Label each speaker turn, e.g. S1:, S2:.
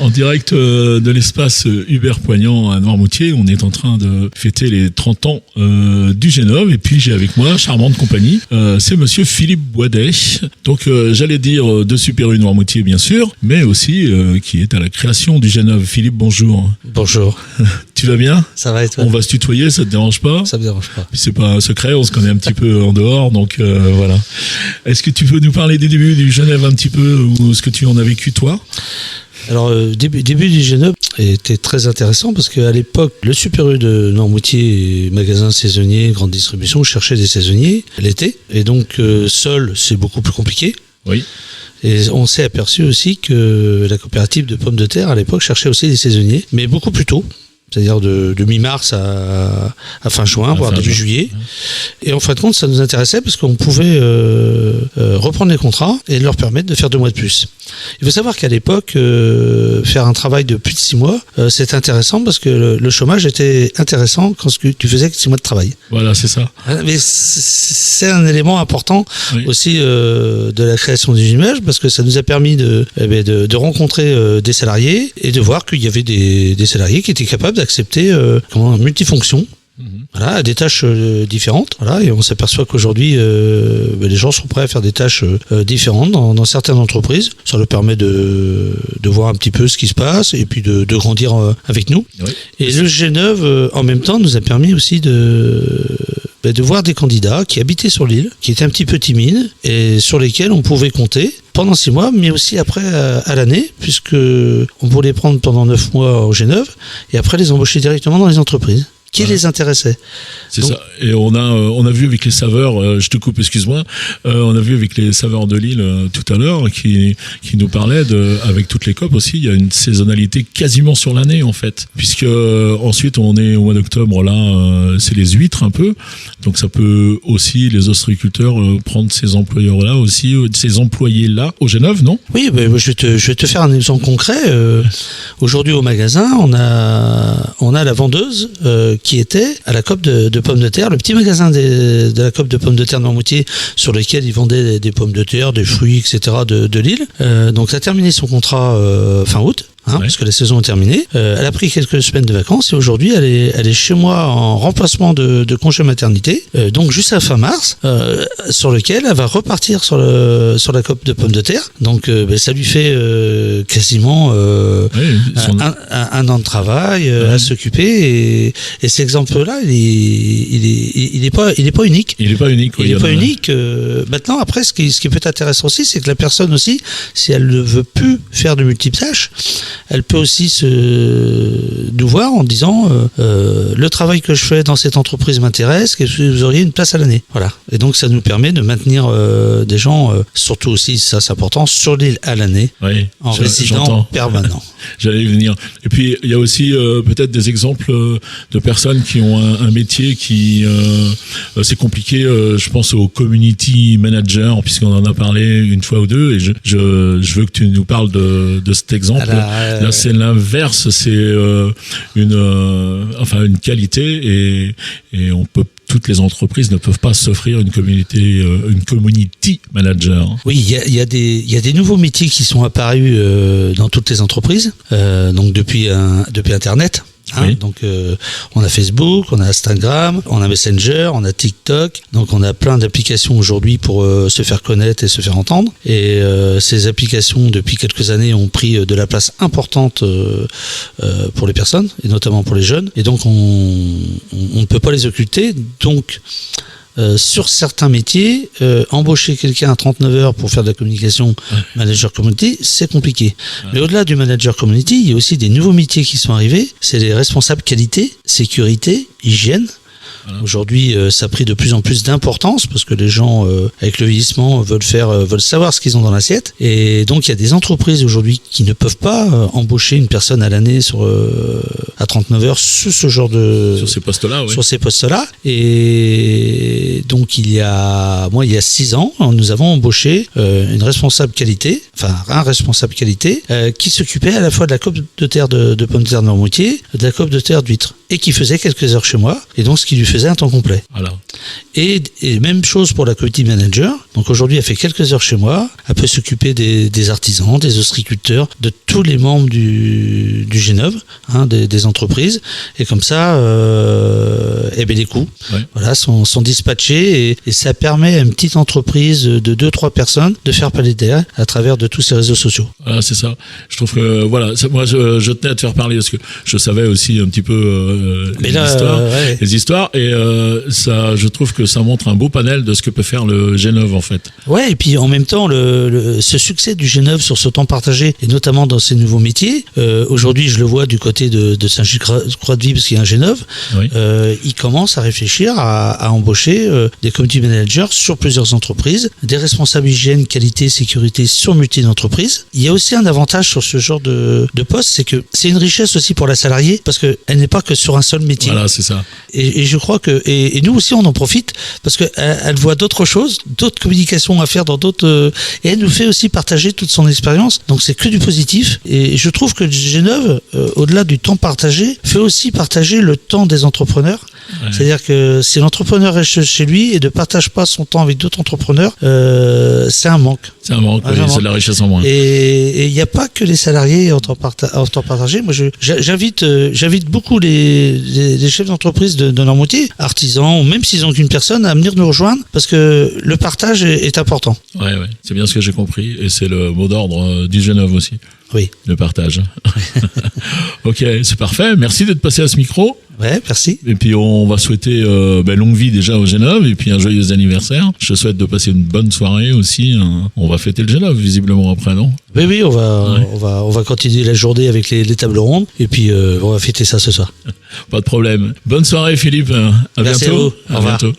S1: En direct de l'espace Hubert Poignant à Noirmoutier, on est en train de fêter les 30 ans du G9 et puis j'ai avec moi, charmante compagnie, c'est monsieur Philippe Boisdet. Donc j'allais dire de Super U Noirmoutier bien sûr, mais aussi qui est à la création du G9. Philippe, bonjour.
S2: Bonjour.
S1: Tu vas bien?
S2: Ça va et toi?
S1: On va se tutoyer, ça te dérange pas?
S2: Ça me dérange pas.
S1: C'est pas un secret, on se connaît un petit peu en dehors, donc voilà. Est-ce que tu peux nous parler des débuts du Genève un petit peu, ou ce que tu en as vécu toi?
S2: Alors, début du G9 était très intéressant parce qu'à l'époque, le Super U de Noirmoutier, magasin saisonnier, grande distribution, cherchait des saisonniers l'été. Et donc, seul, c'est beaucoup plus compliqué.
S1: Oui.
S2: Et on s'est aperçu aussi que la coopérative de pommes de terre, à l'époque, cherchait aussi des saisonniers, mais beaucoup plus tôt. C'est-à-dire de mi-mars à fin juin, voire début juillet. Et en fin de compte, ça nous intéressait parce qu'on pouvait reprendre les contrats et leur permettre de faire 2 mois de plus. Il faut savoir qu'à l'époque, faire un travail de plus de 6 mois, c'était intéressant parce que le chômage était intéressant quand tu faisais que 6 mois de travail.
S1: Voilà, c'est ça.
S2: Mais c'est un élément important aussi de la création du G9 parce que ça nous a permis de rencontrer des salariés et de voir qu'il y avait des salariés qui étaient capables d'accepter multifonction. Voilà, des tâches différentes. Voilà, et on s'aperçoit qu'aujourd'hui, les gens sont prêts à faire des tâches différentes dans certaines entreprises. Ça leur permet de voir un petit peu ce qui se passe et puis de grandir avec nous. Oui. Et le G9, en même temps, nous a permis aussi de voir des candidats qui habitaient sur l'île, qui étaient un petit peu timides et sur lesquels on pouvait compter pendant 6 mois, mais aussi après à l'année, puisque on pouvait les prendre pendant 9 mois au G9 et après les embaucher directement dans les entreprises qui les intéressait.
S1: C'est ça. Et on a vu avec les saveurs, je te coupe, excuse-moi, on a vu avec les saveurs de Lille tout à l'heure qui nous parlaient avec toutes les COP aussi, il y a une saisonnalité quasiment sur l'année en fait, puisque ensuite on est au mois d'octobre là, c'est les huîtres un peu, donc ça peut aussi les ostréiculteurs prendre ces employeurs là aussi, ces employés là au G9, non? Oui,
S2: je vais te faire un exemple concret. Aujourd'hui au magasin, on a la vendeuse qui était à la COP de pommes de terre, le petit magasin de la COP de pommes de terre de Noirmoutier sur lequel ils vendaient des pommes de terre, des fruits, etc. de Lille. Donc, ça a terminé son contrat fin août. Parce que la saison est terminée. Elle a pris quelques semaines de vacances et aujourd'hui elle est chez moi en remplacement de congé maternité, donc juste à fin mars, sur lequel elle va repartir sur la COP de pommes de terre. Donc ça lui fait quasiment un an de travail à s'occuper et cet exemple-là il est pas unique.
S1: Il est pas unique.
S2: Il est pas unique. Maintenant après ce qui peut être intéressant aussi, c'est que la personne aussi, si elle ne veut plus faire de multiples tâches, elle peut aussi nous voir en disant le travail que je fais dans cette entreprise m'intéresse, que vous auriez une place à l'année. Voilà. Et donc ça nous permet de maintenir des gens, surtout aussi, ça c'est important, sur l'île à l'année, en résident permanent.
S1: J'allais y venir. Et puis il y a aussi peut-être des exemples de personnes qui ont un métier qui c'est compliqué. Je pense aux community managers, puisqu'on en a parlé une fois ou deux, et je veux que tu nous parles de cet exemple. Là, c'est l'inverse, c'est une qualité et toutes les entreprises ne peuvent pas s'offrir une community manager.
S2: Oui, il y a des nouveaux métiers qui sont apparus dans toutes les entreprises, donc depuis Internet. Oui. Donc on a Facebook, on a Instagram, on a Messenger, on a TikTok. Donc on a plein d'applications aujourd'hui pour se faire connaître et se faire entendre. Et ces applications depuis quelques années ont pris de la place importante pour les personnes et notamment pour les jeunes. Et donc on ne peut pas les occulter. Donc sur certains métiers, embaucher quelqu'un à 39 heures pour faire de la communication manager community, c'est compliqué. Mais au-delà du manager community, il y a aussi des nouveaux métiers qui sont arrivés. C'est les responsables qualité, sécurité, hygiène. Voilà. Aujourd'hui, ça a pris de plus en plus d'importance parce que les gens, avec le vieillissement, veulent savoir ce qu'ils ont dans l'assiette. Et donc, il y a des entreprises aujourd'hui qui ne peuvent pas embaucher une personne à l'année à 39 heures sur ce genre
S1: sur ces postes-là, oui.
S2: Sur ces postes-là. Et donc, il y a 6 ans, nous avons embauché un responsable qualité qui s'occupait à la fois de la COP de terre de pommes de terre de Noirmoutier, de la COP de terre d'huîtres, et qui faisait quelques heures chez moi, et donc ce qui lui faisait un temps complet.
S1: Voilà.
S2: Et même chose pour la community manager. Donc aujourd'hui, elle fait quelques heures chez moi. Elle peut s'occuper des artisans, des ostréiculteurs, de tous les membres du G9, des entreprises. Et comme ça, les coûts sont dispatchés et ça permet à une petite entreprise de 2-3 personnes de faire parler d'elle à travers de tous ces réseaux sociaux.
S1: Voilà, c'est ça. Je trouve que moi je tenais à te faire parler parce que je savais aussi un petit peu les histoires et ça, je trouve que ça montre un beau panel de ce que peut faire le G9 en fait.
S2: Ouais, et puis en même temps ce succès du G9 sur ce temps partagé et notamment dans ces nouveaux métiers. Aujourd'hui, je le vois du côté de Saint-Gilles-Croix-de-Vie parce qu'il y a un G9. Oui. Il commence à réfléchir à embaucher des community managers sur plusieurs entreprises, des responsables hygiène, qualité, sécurité sur multi-entreprises. Il y a aussi un avantage sur ce genre de poste, c'est que c'est une richesse aussi pour la salariée parce qu'elle n'est pas que sur un seul métier.
S1: Voilà, c'est ça.
S2: Et je crois que et nous aussi on en profite parce qu'elle voit d'autres choses, d'autres communications à faire dans d'autres et elle nous fait aussi partager toute son expérience. Donc c'est que du positif. Et je trouve que G9, au-delà du temps partagé, fait aussi partager le temps des entrepreneurs. Ouais. C'est-à-dire que si l'entrepreneur reste chez lui et ne partage pas son temps avec d'autres entrepreneurs, c'est un manque.
S1: C'est un manque, c'est de la richesse en moins.
S2: Et il n'y a pas que les salariés en temps partagé. Moi, j'invite beaucoup les chefs d'entreprise de leur métier, artisans, ou même s'ils n'ont qu'une personne, à venir nous rejoindre parce que le partage est important.
S1: Ouais, c'est bien ce que j'ai compris et c'est le mot d'ordre du G9 aussi.
S2: Oui.
S1: Le partage. Ok, c'est parfait. Merci d'être passé à ce micro.
S2: Ouais, merci.
S1: Et puis on va souhaiter longue vie déjà au G9 et puis un joyeux anniversaire. Je souhaite de passer une bonne soirée aussi. On va fêter le G9 visiblement après, non ?
S2: Oui, on va continuer la journée avec les tables rondes et puis on va fêter ça ce soir.
S1: Pas de problème. Bonne soirée Philippe. À
S2: merci
S1: bientôt.
S2: À vous. Au revoir.
S1: Bientôt.